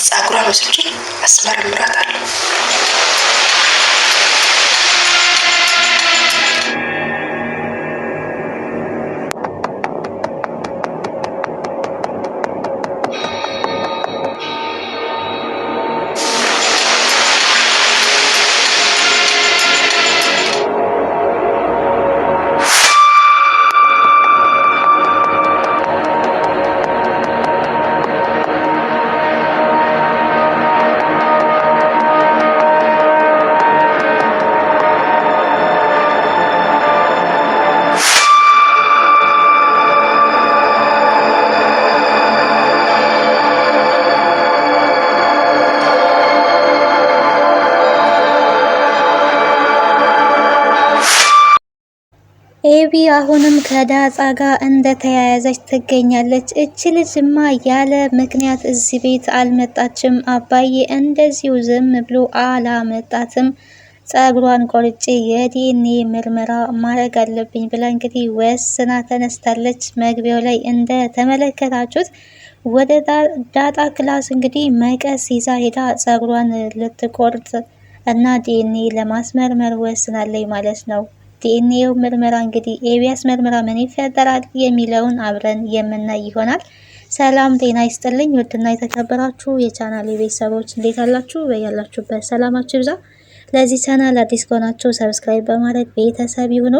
ጸጉሯን ወስጄ አስመረምራታለሁ። ኤቢ አሁንም ከዳጣ ጋር እንደተያያዘች ትገኛለች። እች ልጅማ ያለ ምክንያት እዚህ ቤት አልመጣችም። አባዬ እንደዚሁ ዝም ብሎ አላመጣትም። ጸጉሯን ቆርጬ የዲኤንኤ ምርመራ ማድረግ አለብኝ ብላ እንግዲህ ወስና ተነስታለች። መግቢያው ላይ እንደተመለከታችሁት ወደ ዳጣ ክላስ እንግዲህ መቀስ ይዛ ሄዳ ጸጉሯን ልትቆርጥ እና ዲኤንኤ ለማስመርመር ወስናለች ማለት ነው። ዲኤንኤው ምርመራ እንግዲህ ኤቢያስ ምርመራ ምን ይፈጠራል የሚለውን አብረን የምናይ ይሆናል። ሰላም ጤና ይስጥልኝ ውድና የተከበራችሁ የቻናል ቤተሰቦች እንዴት አላችሁ? በያላችሁበት ሰላማችሁ ይብዛ። ለዚህ ቻናል አዲስ ከሆናችሁ ሰብስክራይብ በማድረግ ቤተሰብ ይሁኑ።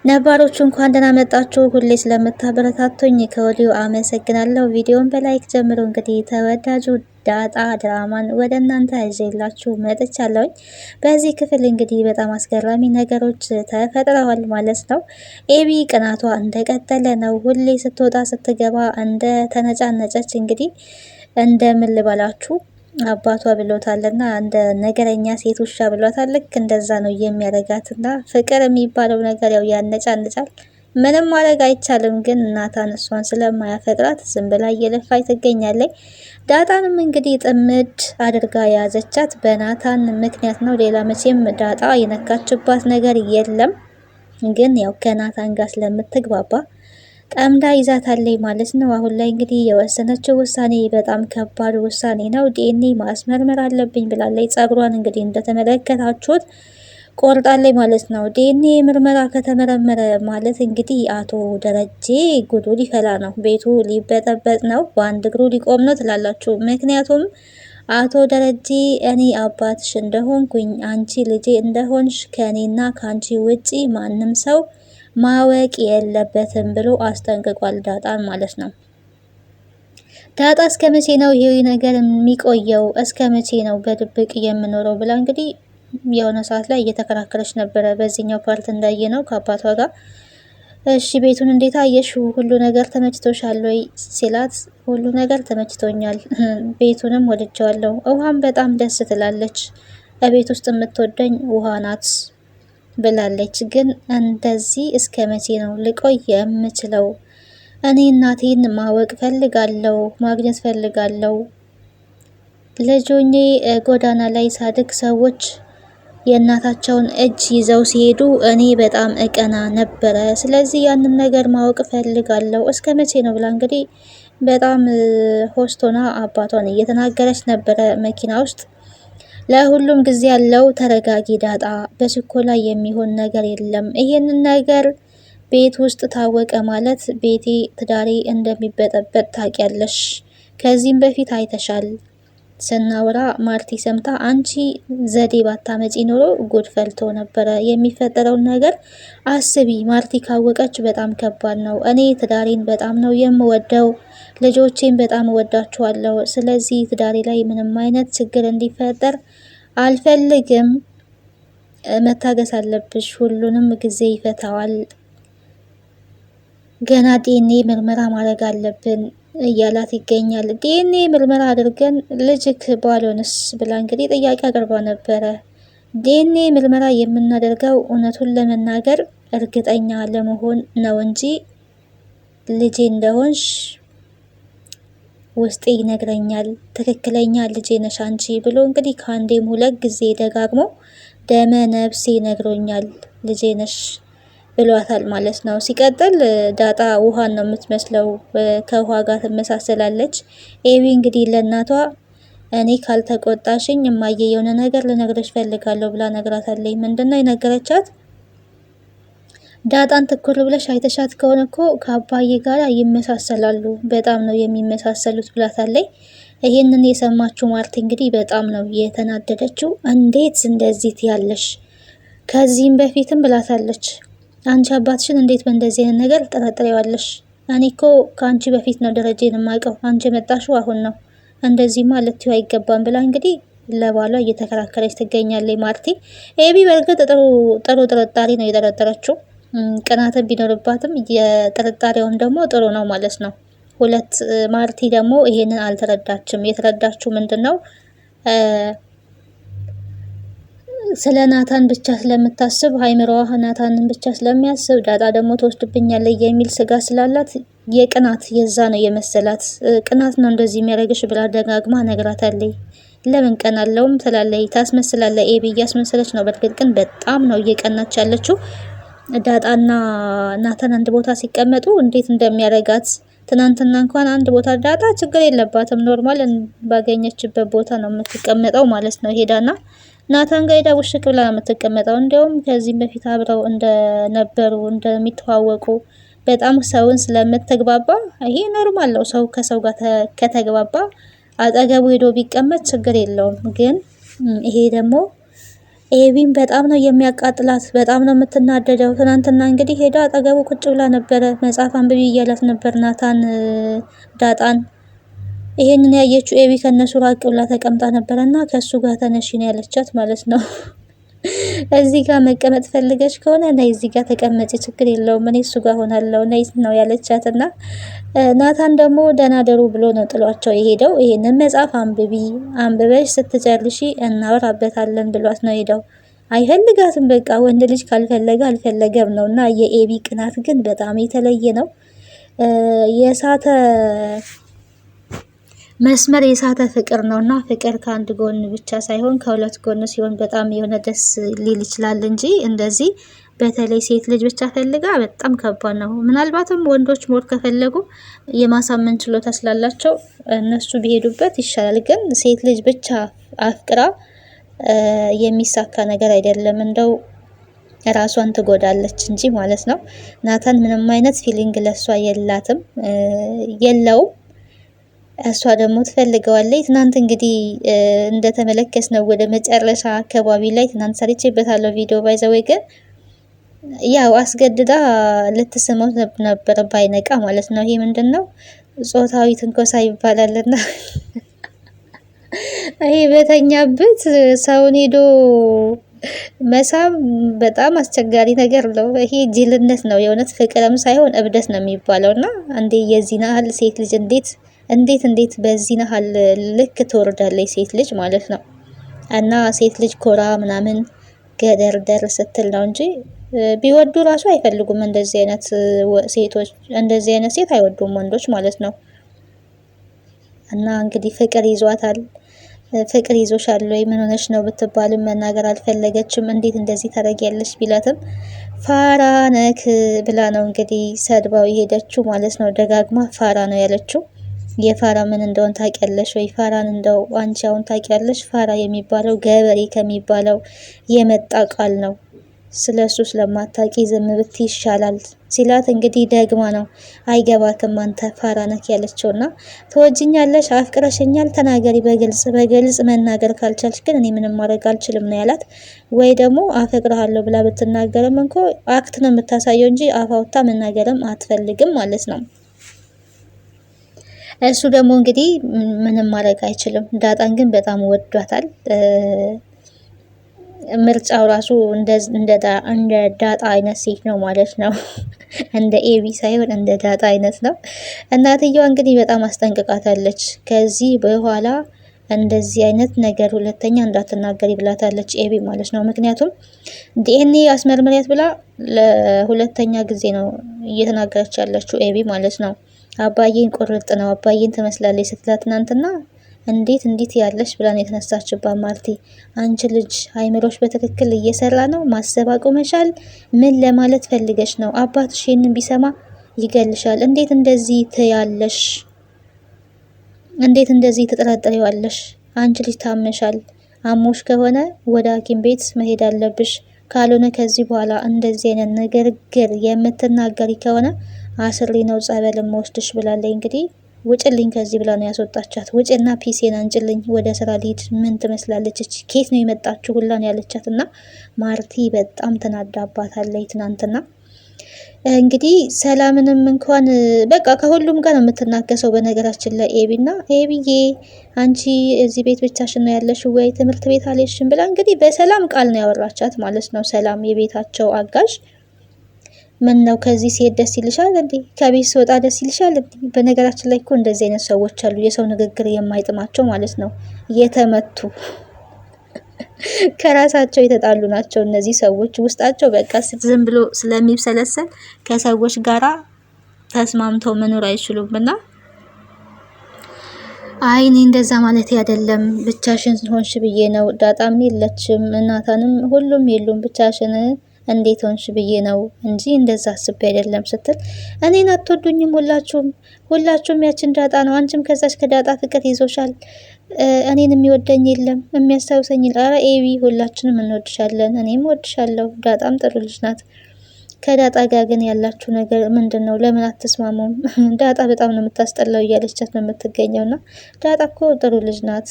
ነባሮቹ እንኳን ደህና መጣችሁ። ሁሌ ስለምታበረታቱኝ ከወዲሁ አመሰግናለሁ። ቪዲዮን በላይክ ጀምሮ እንግዲህ ተወዳጁ ዳጣ ድራማን ወደ እናንተ ይዤላችሁ መጥቻለሁኝ። በዚህ ክፍል እንግዲህ በጣም አስገራሚ ነገሮች ተፈጥረዋል ማለት ነው። ኤቢ ቅናቷ እንደቀጠለ ነው። ሁሌ ስትወጣ ስትገባ እንደ ተነጫነጨች እንግዲህ እንደምን ልበላችሁ አባቷ ብሎታልና እንደ ነገረኛ ሴት ውሻ ብሏታል። ልክ እንደዛ ነው የሚያደርጋትና ፍቅር የሚባለው ነገር ያው ያነጫንጫል። ምንም ማድረግ አይቻልም። ግን ናታን እሷን ስለማያፈቅራት ዝም ብላ እየለፋች ትገኛለች። ዳጣንም እንግዲህ ጥምድ አድርጋ የያዘቻት በናታን ምክንያት ነው። ሌላ መቼም ዳጣ የነካችባት ነገር የለም። ግን ያው ከናታን ጋር ስለምትግባባ ጠምዳ ይዛታለች ማለት ነው። አሁን ላይ እንግዲህ የወሰነችው ውሳኔ በጣም ከባድ ውሳኔ ነው። ዲኤንኤ ማስመርመር አለብኝ ብላለች። ጸጉሯን እንግዲህ እንደተመለከታችሁት ቆርጣለች ማለት ነው። ዲኤንኤ ምርመራ ከተመረመረ ማለት እንግዲህ አቶ ደረጀ ጉዱ ሊፈላ ነው፣ ቤቱ ሊበጠበጥ ነው፣ በአንድ እግሩ ሊቆም ነው ትላላችሁ። ምክንያቱም አቶ ደረጀ እኔ አባትሽ እንደሆንኩኝ አንቺ ልጄ እንደሆንሽ ከእኔና ከአንቺ ውጪ ማንም ሰው ማወቅ የለበትም ብሎ አስጠንቅቋል ዳጣን ማለት ነው። ዳጣ እስከ መቼ ነው ይሄ ነገር የሚቆየው? እስከ መቼ ነው በድብቅ የምኖረው ብላ እንግዲህ የሆነ ሰዓት ላይ እየተከራከረች ነበረ። በዚህኛው ፓርት እንዳየ ነው ከአባቷ ጋር። እሺ ቤቱን እንዴት አየሽው? ሁሉ ነገር ተመችቶሻል ወይ ሲላት፣ ሁሉ ነገር ተመችቶኛል፣ ቤቱንም ወድጀዋለሁ፣ ውሃም በጣም ደስ ትላለች፣ በቤት ውስጥ የምትወደኝ ውሃ ናት ብላለች። ግን እንደዚህ እስከ መቼ ነው ልቆይ የምችለው? እኔ እናቴን ማወቅ ፈልጋለሁ፣ ማግኘት ፈልጋለሁ። ልጆኜ ጎዳና ላይ ሳድግ ሰዎች የእናታቸውን እጅ ይዘው ሲሄዱ እኔ በጣም እቀና ነበረ። ስለዚህ ያንን ነገር ማወቅ ፈልጋለሁ። እስከ መቼ ነው ብላ እንግዲህ በጣም ሆስቶና አባቷን እየተናገረች ነበረ መኪና ውስጥ። ለሁሉም ጊዜ ያለው ተረጋጊ ዳጣ፣ በችኮላ የሚሆን ነገር የለም። ይሄንን ነገር ቤት ውስጥ ታወቀ ማለት ቤቴ ትዳሬ እንደሚበጠበጥ ታውቂያለሽ። ከዚህም በፊት አይተሻል። ስናወራ ማርቲ ሰምታ አንቺ ዘዴ ባታመጪ ኖሮ ጉድ ፈልቶ ነበረ። የሚፈጠረውን ነገር አስቢ። ማርቲ ካወቀች በጣም ከባድ ነው። እኔ ትዳሬን በጣም ነው የምወደው፣ ልጆቼን በጣም እወዳቸዋለሁ። ስለዚህ ትዳሬ ላይ ምንም አይነት ችግር እንዲፈጠር አልፈልግም። መታገስ አለብሽ፣ ሁሉንም ጊዜ ይፈታዋል። ገና ዲኤንኤ ምርመራ ማድረግ አለብን እያላት ይገኛል። ዲኤንኤ ምርመራ አድርገን ልጅክ ባልሆንስ ብላ እንግዲህ ጥያቄ አቅርባ ነበረ። ዲኤንኤ ምርመራ የምናደርገው እውነቱን ለመናገር እርግጠኛ ለመሆን ነው እንጂ ልጄ እንደሆንሽ ውስጤ ይነግረኛል፣ ትክክለኛ ልጄ ነሽ አንቺ ብሎ እንግዲህ ከአንዴም ሁለት ጊዜ ደጋግሞ ደመ ነፍሴ ነግሮኛል ልጄ ነሽ ብሏታል ማለት ነው። ሲቀጥል ዳጣ ውሃን ነው የምትመስለው፣ ከውሃ ጋር ትመሳሰላለች። ኤቢ እንግዲህ ለእናቷ እኔ ካልተቆጣሽኝ እማዬ የሆነ ነገር ልነግርሽ ፈልጋለሁ ብላ ነግራታለች። ምንድነው የነገረቻት? ዳጣን ትኩር ብለሽ አይተሻት ከሆነ እኮ ከአባዬ ጋር ይመሳሰላሉ፣ በጣም ነው የሚመሳሰሉት ብላታለች። ይሄንን የሰማችው ማርቲ እንግዲህ በጣም ነው የተናደደችው። እንዴት እንደዚህ ትያለሽ? ከዚህም በፊትም ብላታለች። አንቺ አባትሽን እንዴት በእንደዚህ አይነት ነገር ጠረጥሬዋለሽ? እኔ እኮ ከአንቺ በፊት ነው ደረጃን የማውቀው፣ አንቺ የመጣሽው አሁን ነው፣ እንደዚህማ ልትይው አይገባም ብላ እንግዲህ ለባሏ እየተከራከረች ትገኛለች ማርቲ። ኤቢ በእርግጥ ጥሩ ጥርጣሬ ነው የጠረጠረችው። ቅናትን ቢኖርባትም የጥርጣሬውም ደግሞ ጥሩ ነው ማለት ነው። ማርቲ ደግሞ ይሄንን አልተረዳችም። የተረዳችው ምንድነው ስለ ናታን ብቻ ስለምታስብ አይምሮዋ ናታንን ብቻ ስለሚያስብ ዳጣ ደግሞ ትወስድብኛለች የሚል ስጋት ስላላት የቅናት የዛ ነው የመሰላት። ቅናት ነው እንደዚህ የሚያደርግሽ ብላ ደጋግማ ነግራታለች። ለምን ቀናለውም ትላለች፣ ታስመስላለች። ኤቢ እያስመሰለች ነው። በእርግጥ ግን በጣም ነው እየቀናች ያለችው። ዳጣና ናታን አንድ ቦታ ሲቀመጡ እንዴት እንደሚያረጋት ትናንትና እንኳን አንድ ቦታ ዳጣ ችግር የለባትም፣ ኖርማል ባገኘችበት ቦታ ነው የምትቀመጠው ማለት ነው። ሄዳና ናታን ጋር ሄዳ ውሽቅ ብላ ነው የምትቀመጠው። እንዲያውም ከዚህም በፊት አብረው እንደነበሩ እንደሚተዋወቁ በጣም ሰውን ስለምትግባባ ይሄ ኖርማል ነው። ሰው ከሰው ጋር ከተግባባ አጠገቡ ሄዶ ቢቀመጥ ችግር የለውም። ግን ይሄ ደግሞ ኤቢን በጣም ነው የሚያቃጥላት፣ በጣም ነው የምትናደደው። ትናንትና እንግዲህ ሄዳ አጠገቡ ቁጭ ብላ ነበረ፣ መጽሐፍ አንብቢ እያላት ነበር ናታን ዳጣን። ይሄንን ያየችው ኤቢ ከነሱ ራቅ ብላ ተቀምጣ ነበረና ከሱ ጋር ተነሺ ነው ያለቻት ማለት ነው። እዚህ ጋር መቀመጥ ፈልገሽ ከሆነ ነይ እዚህ ጋር ተቀመጪ፣ ችግር የለውም እኔ እሱ ጋር ሆናለሁ ነይ ነው ያለቻትና ናታን ደግሞ ደናደሩ ብሎ ነው ጥሏቸው የሄደው። ይሄንን መጽሐፍ አንብበሽ ስትጨርሺ እናወራበታለን ብሏት ነው ሄደው። አይፈልጋትም በቃ ወንድ ልጅ ካልፈለገ አልፈለገም ነውና የኤቢ ቅናት ግን በጣም የተለየ ነው። የሳተ መስመር የሳተ ፍቅር ነውና ፍቅር ከአንድ ጎን ብቻ ሳይሆን ከሁለት ጎን ሲሆን በጣም የሆነ ደስ ሊል ይችላል እንጂ እንደዚህ በተለይ ሴት ልጅ ብቻ ፈልጋ በጣም ከባድ ነው። ምናልባትም ወንዶች ሞር ከፈለጉ የማሳመን ችሎታ ስላላቸው እነሱ ቢሄዱበት ይሻላል። ግን ሴት ልጅ ብቻ አፍቅራ የሚሳካ ነገር አይደለም። እንደው ራሷን ትጎዳለች እንጂ ማለት ነው። ናታን ምንም አይነት ፊሊንግ ለሷ የለውም። እሷ ደግሞ ትፈልገዋለች። ትናንት እንግዲህ እንደተመለከትነው ወደ መጨረሻ አካባቢ ላይ ትናንት ሰርቼበታለሁ ቪዲዮ ባይዘወይ ግን ያው አስገድዳ ልትስመው ነበር ባይነቃ ማለት ነው። ይሄ ምንድነው ጾታዊ ትንኮሳ ይባላልና ይሄ በተኛበት ሰውን ሄዶ መሳም በጣም አስቸጋሪ ነገር ነው። ይሄ ጅልነት ነው የእውነት ፍቅርም ሳይሆን እብደት ነው የሚባለውና አንዴ የዚህን ያህል ሴት ልጅ እንዴት በዚህ ያህል ልክ ትወርዳለች ሴት ልጅ ማለት ነው። እና ሴት ልጅ ኮራ ምናምን ገደር ደር ስትል ነው እንጂ ቢወዱ ራሱ አይፈልጉም። እንደዚህ አይነት ሴት አይወዱም ወንዶች ማለት ነው። እና እንግዲህ ፍቅር ይዟታል። ፍቅር ይዞሻል ወይ ምን ሆነሽ ነው ብትባልም መናገር አልፈለገችም። እንዴት እንደዚህ ታደርጊያለሽ ቢላትም ፋራ ነክ ብላ ነው እንግዲህ ሰድባው የሄደችው ማለት ነው። ደጋግማ ፋራ ነው ያለችው። የፋራ ምን እንደሆነ ታውቂያለሽ ወይ? ፋራን እንደው አንቺ አሁን ታውቂያለሽ? ፋራ የሚባለው ገበሬ ከሚባለው የመጣ ቃል ነው። ስለሱ ስለማታውቂ ዝም ብትይ ይሻላል ሲላት እንግዲህ ደግማ ነው አይገባክም አንተ ፋራ ነክ ያለችውና ተወጅኛለሽ፣ አፍቅረሽኛል፣ ተናገሪ በግልጽ መናገር ካልቻልሽ ግን እኔ ምንም ማድረግ አልችልም ነው ያላት። ወይ ደግሞ አፈቅርሃለሁ ብላ ብትናገርም እንኳ አክት ነው የምታሳየው እንጂ አፋውታ መናገርም አትፈልግም ማለት ነው። እሱ ደግሞ እንግዲህ ምንም ማድረግ አይችልም። ዳጣን ግን በጣም ወዷታል። ምርጫው ራሱ እንደ ዳጣ አይነት ሴት ነው ማለት ነው። እንደ ኤቢ ሳይሆን እንደ ዳጣ አይነት ነው። እናትየዋ እንግዲህ በጣም አስጠንቅቃታለች። ከዚህ በኋላ እንደዚህ አይነት ነገር ሁለተኛ እንዳትናገሪ ብላታለች ኤቢ ማለት ነው። ምክንያቱም ዲኤንኤ አስመርምሪያት ብላ ለሁለተኛ ጊዜ ነው እየተናገረች ያለችው ኤቢ ማለት ነው። አባዬን ቁርጥ ነው አባዬን ትመስላለች ስትላት ትናንትና እንዴት ያለሽ ብላ ነው የተነሳችባት ማርቲ። አንቺ ልጅ አይምሮሽ በትክክል እየሰራ ነው? ማሰብ አቁመሻል? ምን ለማለት ፈልገሽ ነው? አባትሽ ይሄንን ቢሰማ ይገልሻል። እንዴት እንደዚህ ትያለሽ? እንዴት እንደዚህ ትጠራጠሪዋለሽ? አንቺ ልጅ ታመሻል፣ አሞሽ ከሆነ ወደ ሐኪም ቤት መሄድ አለብሽ፣ ካልሆነ ከዚህ በኋላ እንደዚህ አይነት ንግግር የምትናገሪ ከሆነ አስሬ ነው ጸበል ወስድሽ ብላለች። እንግዲህ ውጭልኝ ከዚህ ብላ ነው ያስወጣቻት። ውጭና ፒሴን አንጭልኝ፣ ወደ ስራ ልሂድ። ምን ትመስላለች እቺ? ኬት ነው የመጣችሁ ሁላን ያለቻት እና ማርቲ በጣም ተናዳባታለች ትናንትና። እንግዲህ ሰላምንም እንኳን በቃ ከሁሉም ጋር ነው የምትናገሰው። በነገራችን ላይ ኤቢና ኤቢዬ አንቺ እዚህ ቤት ብቻሽን ነው ያለሽው ወይ ትምህርት ቤት አልሄድሽም ብላ እንግዲህ በሰላም ቃል ነው ያወራቻት ማለት ነው። ሰላም የቤታቸው አጋዥ ምን ነው ከዚህ ሲሄድ ደስ ይልሻል እንዴ? ከቤት ስወጣ ደስ ይልሻል እንዴ? በነገራችን ላይ እኮ እንደዚህ አይነት ሰዎች አሉ፣ የሰው ንግግር የማይጥማቸው ማለት ነው። የተመቱ ከራሳቸው የተጣሉ ናቸው እነዚህ ሰዎች። ውስጣቸው በቃ ዝም ብሎ ስለሚብሰለሰል ከሰዎች ጋራ ተስማምተው መኖር አይችሉም። እና አይ እኔ እንደዛ ማለት አይደለም፣ ብቻሽን ሆንሽ ብዬ ነው። ዳጣም የለችም እናታንም ሁሉም የሉም፣ ብቻሽን እንዴት ሆንሽ ብዬ ነው እንጂ እንደዛ አስቤ አይደለም ስትል፣ እኔን አትወዱኝም ሁላችሁም ያችን ዳጣ ነው። አንቺም ከዛች ከዳጣ ፍቅር ይዞሻል። እኔን የሚወደኝ የለም የሚያስታውሰኝ። ኧረ ኤቢ ሁላችንም እንወድሻለን፣ እኔም ወድሻለሁ። ዳጣም ጥሩ ልጅ ናት። ከዳጣ ጋር ግን ያላችሁ ነገር ምንድን ነው? ለምን አትስማሙም? ዳጣ በጣም ነው የምታስጠላው እያለቻት ነው የምትገኘው። እና ዳጣ እኮ ጥሩ ልጅ ናት።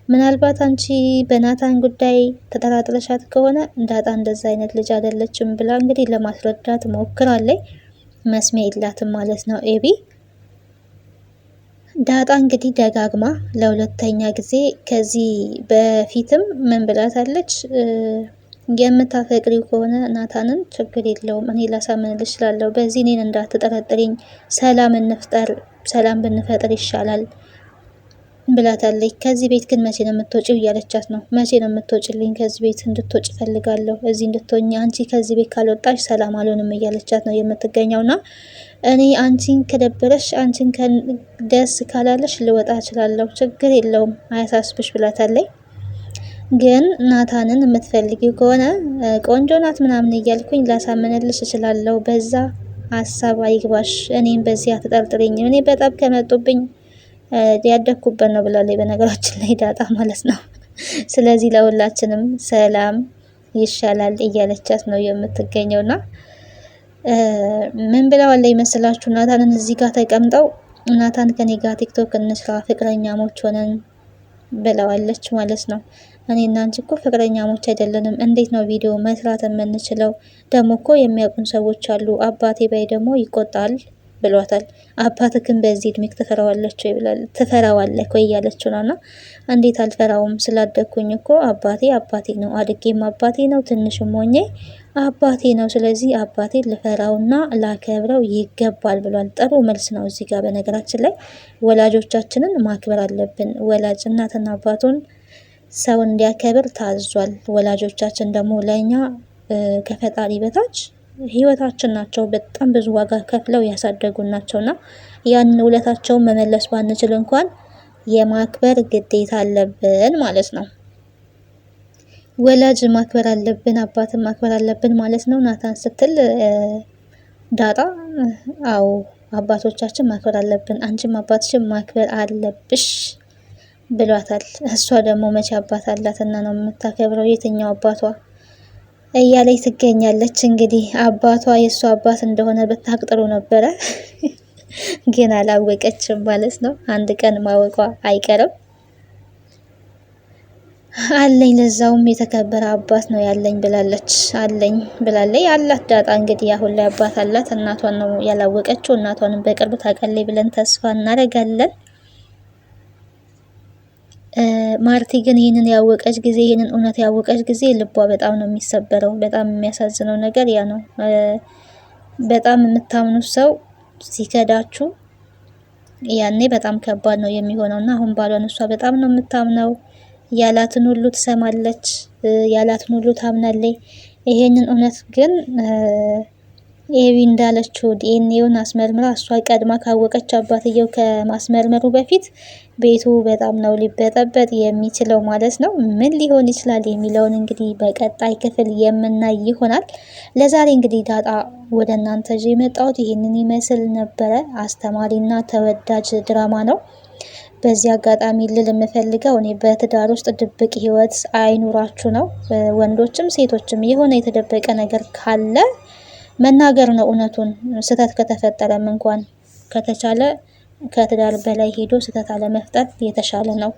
ምናልባት አንቺ በናታን ጉዳይ ተጠራጥረሻት ከሆነ ዳጣ እንደዛ አይነት ልጅ አይደለችም ብላ እንግዲህ ለማስረዳት ሞክራለች። መስሜ የላትም ማለት ነው ኤቢ። ዳጣ እንግዲህ ደጋግማ ለሁለተኛ ጊዜ ከዚህ በፊትም ምን ብላታለች? የምታፈቅሪው ከሆነ ናታንን ችግር የለውም እኔ ላሳምንልሽ እችላለሁ። በዚህ እኔን እንዳትጠረጥሪኝ፣ ሰላም ብንፈጥር ይሻላል ብላታለች። ከዚህ ቤት ግን መቼ ነው የምትወጪው እያለቻት ነው። መቼ ነው የምትወጪልኝ? ከዚህ ቤት እንድትወጪ ፈልጋለሁ፣ እዚህ እንድትሆኝ። አንቺ ከዚህ ቤት ካልወጣሽ ሰላም አልሆንም እያለቻት ነው የምትገኘውና እኔ አንቺን ከደበረሽ አንቺን ደስ ካላለሽ ልወጣ እችላለሁ፣ ችግር የለውም አያሳስብሽ ብላታለች። ግን ናታንን የምትፈልጊው ከሆነ ቆንጆ ናት ምናምን እያልኩኝ ላሳምንልሽ እችላለሁ፣ በዛ ሀሳብ አይግባሽ፣ እኔም በዚህ አትጠርጥሪኝ፣ እኔ በጣም ከመጡብኝ ያደኩበት ነው ብላለች። በነገራችን ላይ ዳጣ ማለት ነው። ስለዚህ ለሁላችንም ሰላም ይሻላል እያለቻት ነው የምትገኘውና ምን ብለዋል ይመስላችሁ? ናታንን እዚህ ጋር ተቀምጠው ናታን ከኔ ጋር ቲክቶክ እንስራ ፍቅረኛሞች ሆነን ብለዋለች ማለት ነው። እኔ እና አንቺ እኮ ፍቅረኛሞች አይደለንም፣ እንዴት ነው ቪዲዮ መስራት የምንችለው? ደግሞ እኮ የሚያውቁን ሰዎች አሉ፣ አባቴ ባይ ደግሞ ይቆጣል ብሏታል። አባትክን በዚህ እድሜክ ትፈራዋለህ ወይ እያለችው ነውና፣ እንዴት አልፈራውም? ስላደግኩኝ እኮ አባቴ ነው፣ አድጌም አባቴ ነው፣ ትንሽም ሆኜ አባቴ ነው። ስለዚህ አባቴ ልፈራውና ላከብረው ይገባል ብሏል። ጥሩ መልስ ነው እዚህ ጋር። በነገራችን ላይ ወላጆቻችንን ማክበር አለብን። ወላጅ እናትና አባቱን ሰው እንዲያከብር ታዟል። ወላጆቻችን ደግሞ ለእኛ ከፈጣሪ በታች ህይወታችን ናቸው። በጣም ብዙ ዋጋ ከፍለው ያሳደጉን ናቸውና ያንን ውለታቸውን መመለስ ባንችል እንኳን የማክበር ግዴታ አለብን ማለት ነው። ወላጅ ማክበር አለብን፣ አባትን ማክበር አለብን ማለት ነው። ናታን ስትል ዳጣ አዎ አባቶቻችን ማክበር አለብን፣ አንቺም አባትሽን ማክበር አለብሽ ብሏታል። እሷ ደግሞ መቼ አባት አላትና ነው የምታከብረው? የትኛው አባቷ እያለች ትገኛለች። እንግዲህ አባቷ የእሷ አባት እንደሆነ ብታቅ ጥሩ ነበረ፣ ግን አላወቀችም ማለት ነው። አንድ ቀን ማወቋ አይቀርም። አለኝ ለዛውም የተከበረ አባት ነው ያለኝ ብላለች። አለኝ ብላለች አላት ዳጣ። እንግዲህ አሁን ላይ አባት አላት። እናቷን ነው ያላወቀችው። እናቷንም በቅርብ ታውቃለች ብለን ተስፋ እናደርጋለን። ማርቲ ግን ይህንን ያወቀች ጊዜ ይህንን እውነት ያወቀች ጊዜ ልቧ በጣም ነው የሚሰበረው። በጣም የሚያሳዝነው ነገር ያ ነው። በጣም የምታምኑት ሰው ሲከዳችሁ ያኔ በጣም ከባድ ነው የሚሆነው እና አሁን ባሏን እሷ በጣም ነው የምታምነው። ያላትን ሁሉ ትሰማለች፣ ያላትን ሁሉ ታምናለች። ይሄንን እውነት ግን ኤቢ እንዳለችው ዲኤንኤውን አስመርምራ እሷ ቀድማ ካወቀች አባትየው ከማስመርመሩ በፊት ቤቱ በጣም ነው ሊበጠበጥ የሚችለው ማለት ነው። ምን ሊሆን ይችላል የሚለውን እንግዲህ በቀጣይ ክፍል የምናይ ይሆናል። ለዛሬ እንግዲህ ዳጣ ወደ እናንተ የመጣሁት ይህንን ይመስል ነበረ። አስተማሪና ተወዳጅ ድራማ ነው። በዚህ አጋጣሚ ልል የምፈልገው እኔ በትዳር ውስጥ ድብቅ ህይወት አይኑራችሁ ነው። ወንዶችም ሴቶችም የሆነ የተደበቀ ነገር ካለ መናገር ነው እውነቱን። ስህተት ከተፈጠረም እንኳን ከተቻለ ከትዳር በላይ ሄዶ ስህተት አለመፍጠር የተሻለ ነው።